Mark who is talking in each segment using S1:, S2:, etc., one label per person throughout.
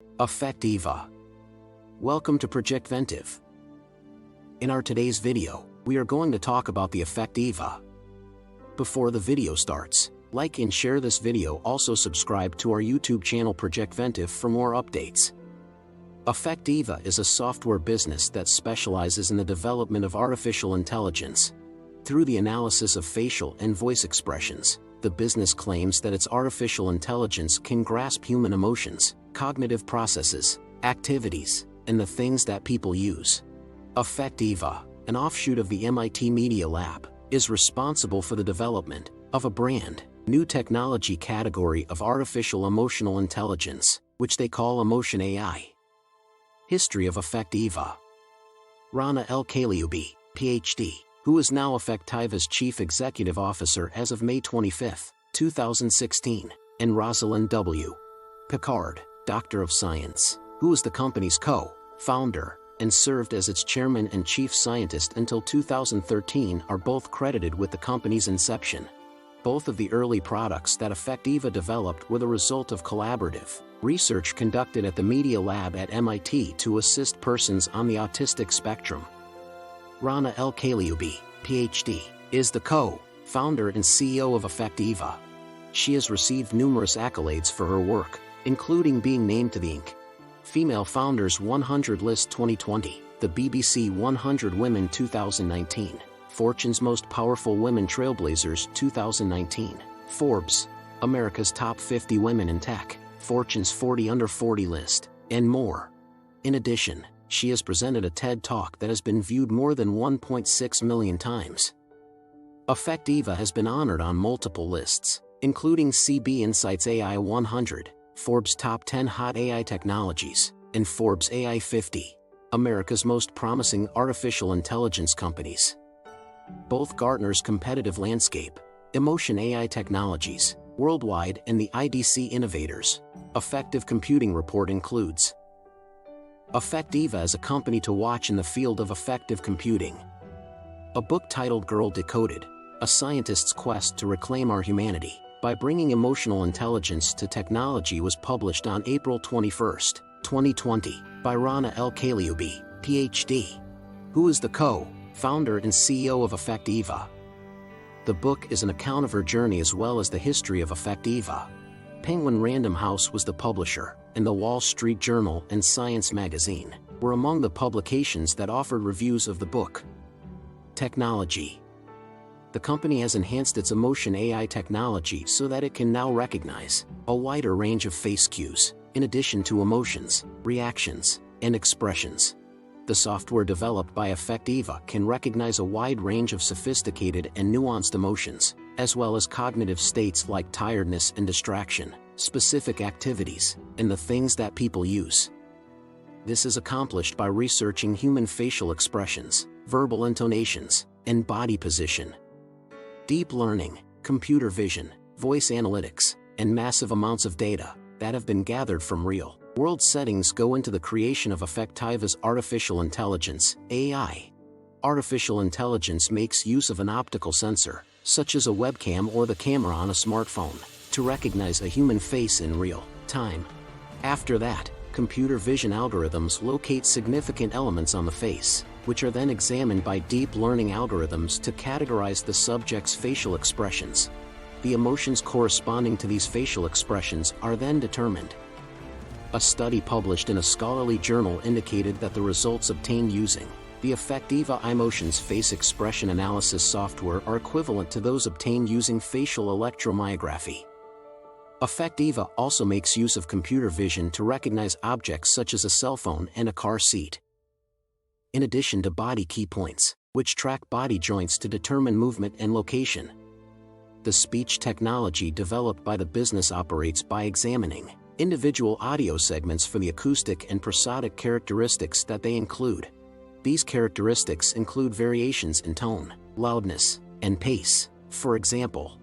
S1: Affectiva. Welcome to Affectiva. In our today's video, we are going to talk about the Affectiva. Before the video starts, like and share this video. Also subscribe to our YouTube channel Affectiva for more updates. Affectiva is a software business that specializes in the development of artificial intelligence. Through the analysis of facial and voice expressions, the business claims that its artificial intelligence can grasp human emotions, cognitive processes, activities, and the things that people use. Affectiva, an offshoot of the MIT Media Lab, is responsible for the development of a brand new technology category of artificial emotional intelligence, which they call Emotion AI. History of Affectiva. Rana L. Kalioubi, Ph.D., who is now Affectiva's Chief Executive Officer as of May 25, 2016, and Rosalind W. Picard, Doctor of Science, who is the company's co-founder and served as its chairman and chief scientist until 2013, are both credited with the company's inception. Both of the early products that Affectiva developed were the result of collaborative research conducted at the Media Lab at MIT to assist persons on the autistic spectrum. Rana L. Kalioubi, Ph.D., is the co-founder and CEO of Affectiva. She has received numerous accolades for her work, including being named to the Inc. Female Founders 100 List 2020, the BBC 100 Women 2019, Fortune's Most Powerful Women Trailblazers 2019, Forbes, America's Top 50 Women in Tech, Fortune's 40 Under 40 list, and more. In addition, she has presented a TED Talk that has been viewed more than 1.6 million times. Affectiva has been honored on multiple lists, including CB Insight's AI 100, Forbes Top 10 Hot AI Technologies, and Forbes AI 50, America's Most Promising Artificial Intelligence Companies. Both Gartner's Competitive Landscape, Emotion AI Technologies, Worldwide, and the IDC Innovators Effective Computing Report includes. Affectiva is a company to watch in the field of effective computing. A book titled Girl Decoded, A Scientist's Quest to Reclaim Our Humanity by Bringing Emotional Intelligence to Technology was published on April 21, 2020, by Rana L. Kalioubi, Ph.D., who is the co-founder and CEO of Affectiva. The book is an account of her journey as well as the history of Affectiva. Penguin Random House was the publisher, and the Wall Street Journal and Science magazine were among the publications that offered reviews of the book. Technology. The company has enhanced its Emotion AI technology so that it can now recognize a wider range of face cues, in addition to emotions, reactions, and expressions. The software developed by Affectiva can recognize a wide range of sophisticated and nuanced emotions, as well as cognitive states like tiredness and distraction, specific activities, and the things that people use. This is accomplished by researching human facial expressions, verbal intonations, and body position. Deep learning, computer vision, voice analytics, and massive amounts of data that have been gathered from real-world settings go into the creation of Affectiva's artificial intelligence, AI. Artificial intelligence makes use of an optical sensor, such as a webcam or the camera on a smartphone, to recognize a human face in real time. After that, computer vision algorithms locate significant elements on the face, which are then examined by deep learning algorithms to categorize the subject's facial expressions. The emotions corresponding to these facial expressions are then determined. A study published in a scholarly journal indicated that the results obtained using the Affectiva Emotions face expression analysis software are equivalent to those obtained using facial electromyography. Affectiva also makes use of computer vision to recognize objects such as a cell phone and a car seat. In addition to body key points, which track body joints to determine movement and location. The speech technology developed by the business operates by examining individual audio segments for the acoustic and prosodic characteristics that they include. These characteristics include variations in tone, loudness, and pace. For example,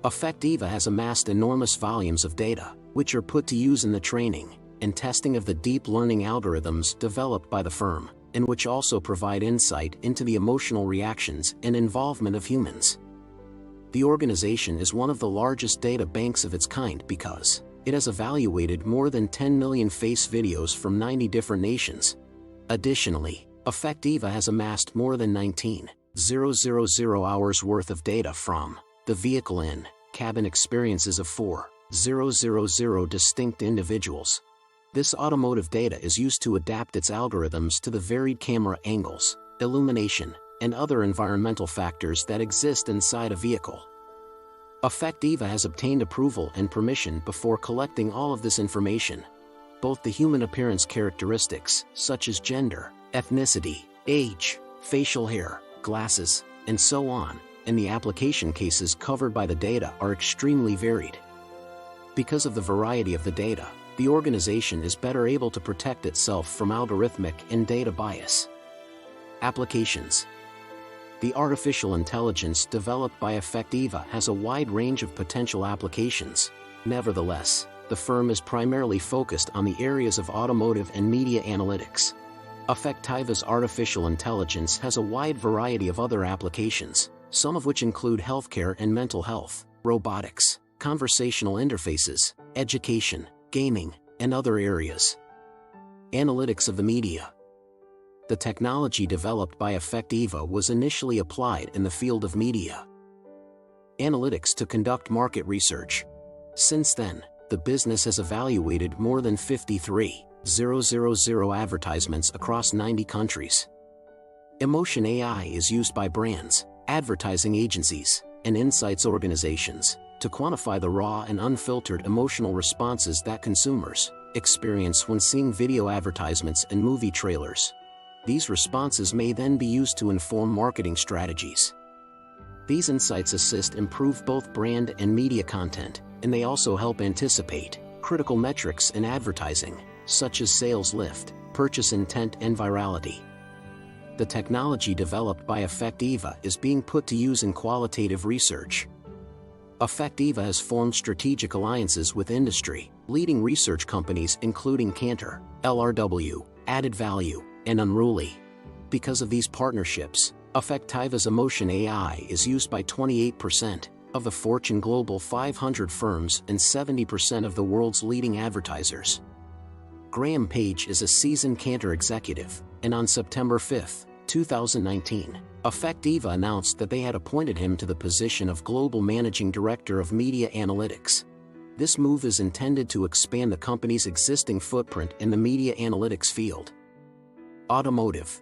S1: Affectiva has amassed enormous volumes of data, which are put to use in the training and testing of the deep learning algorithms developed by the firm, and which also provide insight into the emotional reactions and involvement of humans. The organization is one of the largest data banks of its kind because It has evaluated more than 10 million face videos from 90 different nations. Additionally, Affectiva has amassed more than 19,000 hours worth of data from the vehicle in-cabin experiences of 4,000 distinct individuals. This automotive data is used to adapt its algorithms to the varied camera angles, illumination, and other environmental factors that exist inside a vehicle. Affectiva has obtained approval and permission before collecting all of this information. Both the human appearance characteristics, such as gender, ethnicity, age, facial hair, glasses, and so on, and the application cases covered by the data are extremely varied. Because of the variety of the data, the organization is better able to protect itself from algorithmic and data bias. Applications. The artificial intelligence developed by Affectiva has a wide range of potential applications. Nevertheless, the firm is primarily focused on the areas of automotive and media analytics. Affectiva's artificial intelligence has a wide variety of other applications, some of which include healthcare and mental health, robotics, conversational interfaces, education, gaming, and other areas. Analytics of the media. The technology developed by Affectiva was initially applied in the field of media analytics to conduct market research. Since then, the business has evaluated more than 53,000 advertisements across 90 countries. Emotion AI is used by brands, advertising agencies, and insights organizations to quantify the raw and unfiltered emotional responses that consumers experience when seeing video advertisements and movie trailers. These responses may then be used to inform marketing strategies. These insights assist improve both brand and media content, and they also help anticipate critical metrics in advertising, such as sales lift, purchase intent, and virality. The technology developed by Affectiva is being put to use in qualitative research. Affectiva has formed strategic alliances with industry-leading research companies including Cantor, LRW, Added Value, and Unruly. Because of these partnerships, Affectiva's Emotion AI is used by 28% of the Fortune Global 500 firms and 70% of the world's leading advertisers. Graham Page is a seasoned Cantor executive, and on September 5, 2019, Affectiva announced that they had appointed him to the position of Global Managing Director of Media Analytics. This move is intended to expand the company's existing footprint in the media analytics field. Automotive.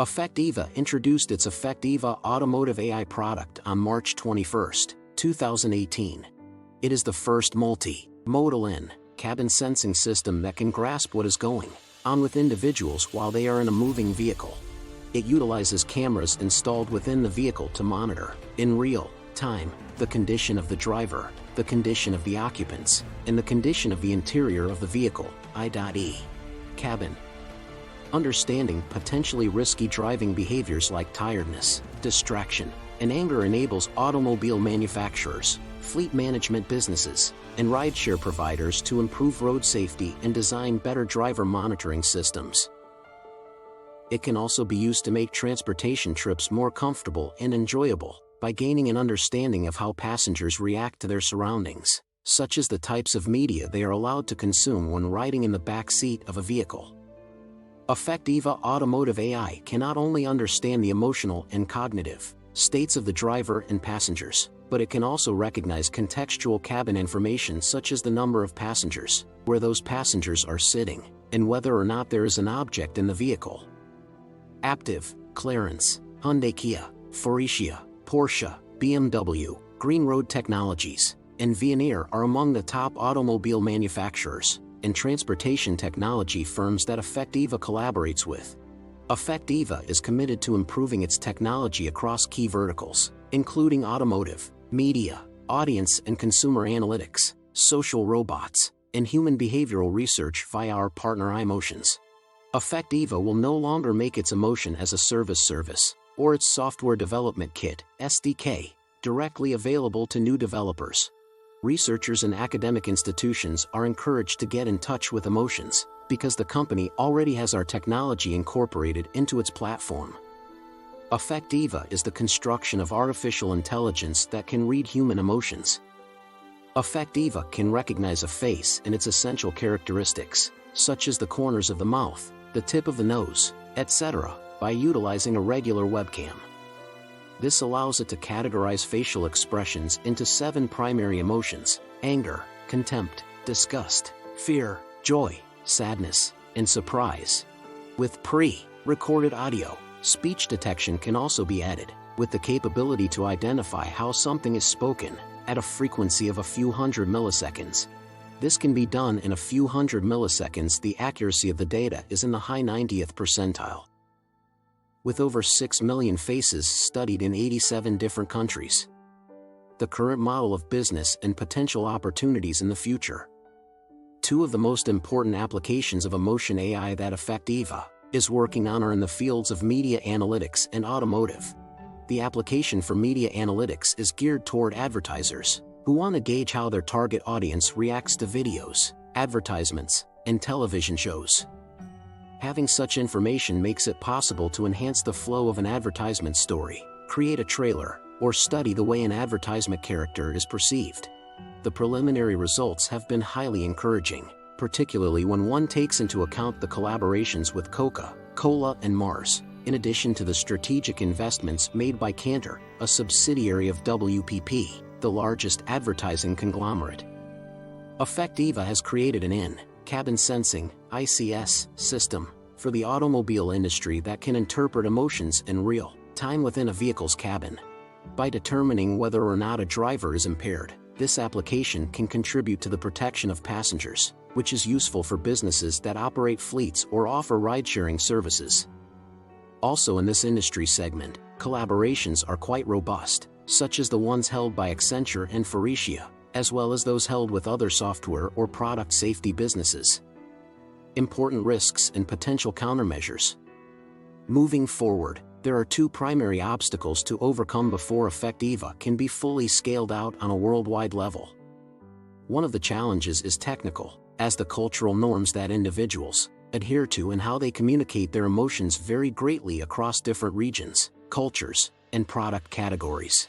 S1: Affectiva introduced its Affectiva Automotive AI product on March 21, 2018. It is the first multi-modal in-cabin sensing system that can grasp what is going on with individuals while they are in a moving vehicle. It utilizes cameras installed within the vehicle to monitor, in real time, the condition of the driver, the condition of the occupants, and the condition of the interior of the vehicle, i.e. cabin. Understanding potentially risky driving behaviors like tiredness, distraction, and anger enables automobile manufacturers, fleet management businesses, and rideshare providers to improve road safety and design better driver monitoring systems. It can also be used to make transportation trips more comfortable and enjoyable by gaining an understanding of how passengers react to their surroundings, such as the types of media they are allowed to consume when riding in the back seat of a vehicle. Affectiva Automotive AI can not only understand the emotional and cognitive states of the driver and passengers, but it can also recognize contextual cabin information such as the number of passengers, where those passengers are sitting, and whether or not there is an object in the vehicle. Aptiv, Clarence, Hyundai, Kia, Faurecia, Porsche, BMW, Green Road Technologies, and Veoneer are among the top automobile manufacturers and transportation technology firms that Affectiva collaborates with. Affectiva is committed to improving its technology across key verticals, including automotive, media, audience and consumer analytics, social robots, and human behavioral research via our partner iMotions. Affectiva will no longer make its Emotion as a service or its software development kit, SDK, directly available to new developers. Researchers and academic institutions are encouraged to get in touch with Emotions, because the company already has our technology incorporated into its platform. Affectiva is the construction of artificial intelligence that can read human emotions. Affectiva can recognize a face and its essential characteristics, such as the corners of the mouth, the tip of the nose, etc., by utilizing a regular webcam. This allows it to categorize facial expressions into 7 primary emotions: anger, contempt, disgust, fear, joy, sadness, and surprise. With pre-recorded audio, speech detection can also be added, with the capability to identify how something is spoken at a frequency of a few hundred milliseconds. This can be done in a few hundred milliseconds. The accuracy of the data is in the high 90th percentile. With over 6 million faces studied in 87 different countries. The current model of business and potential opportunities in the future. 2 of the most important applications of emotion AI that Affectiva is working on are in the fields of media analytics and automotive. The application for media analytics is geared toward advertisers who want to gauge how their target audience reacts to videos, advertisements, and television shows. Having such information makes it possible to enhance the flow of an advertisement story, create a trailer, or study the way an advertisement character is perceived. The preliminary results have been highly encouraging, particularly when one takes into account the collaborations with Coca-Cola and Mars, in addition to the strategic investments made by Cantor, a subsidiary of WPP, the largest advertising conglomerate. Affectiva has created an in-cabin sensing (ICS) system for the automobile industry that can interpret emotions in real time within a vehicle's cabin. By determining whether or not a driver is impaired, this application can contribute to the protection of passengers, which is useful for businesses that operate fleets or offer ride-sharing services. Also in this industry segment, collaborations are quite robust, such as the ones held by Accenture and Faurecia, as well as those held with other software or product safety businesses. Important risks and potential countermeasures. Moving forward, there are 2 primary obstacles to overcome before Affectiva can be fully scaled out on a worldwide level. One of the challenges is technical, as the cultural norms that individuals adhere to and how they communicate their emotions vary greatly across different regions, cultures, and product categories.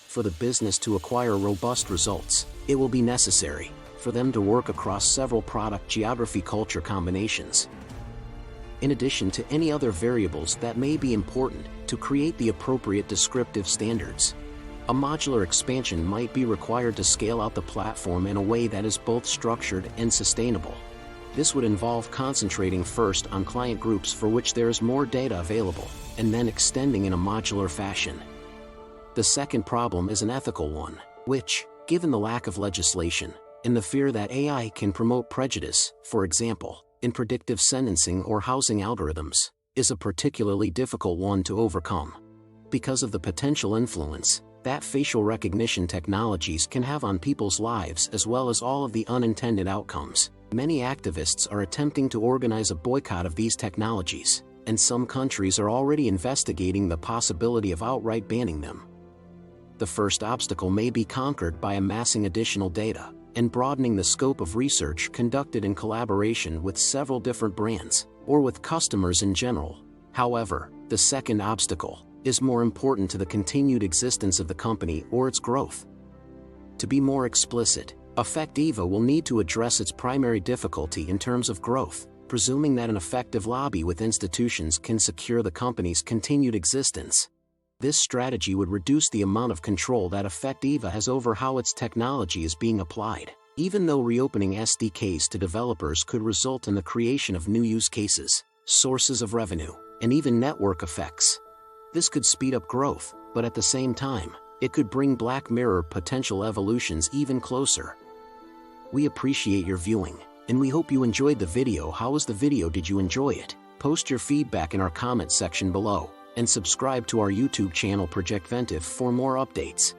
S1: For the business to acquire robust results, it will be necessary for them to work across several product geography-culture combinations, in addition to any other variables that may be important to create the appropriate descriptive standards. A modular expansion might be required to scale out the platform in a way that is both structured and sustainable. This would involve concentrating first on client groups for which there is more data available, and then extending in a modular fashion. The second problem is an ethical one, which, given the lack of legislation, and the fear that AI can promote prejudice, for example, in predictive sentencing or housing algorithms, is a particularly difficult one to overcome. Because of the potential influence that facial recognition technologies can have on people's lives as well as all of the unintended outcomes, many activists are attempting to organize a boycott of these technologies, and some countries are already investigating the possibility of outright banning them. The first obstacle may be conquered by amassing additional data and broadening the scope of research conducted in collaboration with several different brands, or with customers in general. However, the second obstacle is more important to the continued existence of the company or its growth. To be more explicit, Affectiva will need to address its primary difficulty in terms of growth, presuming that an effective lobby with institutions can secure the company's continued existence. This strategy would reduce the amount of control that Affectiva has over how its technology is being applied, even though reopening SDKs to developers could result in the creation of new use cases, sources of revenue, and even network effects. This could speed up growth, but at the same time, it could bring Black Mirror potential evolutions even closer. We appreciate your viewing, and we hope you enjoyed the video. How was the video? Did you enjoy it? Post your feedback in our comment section below, and subscribe to our YouTube channel Project Ventive for more updates.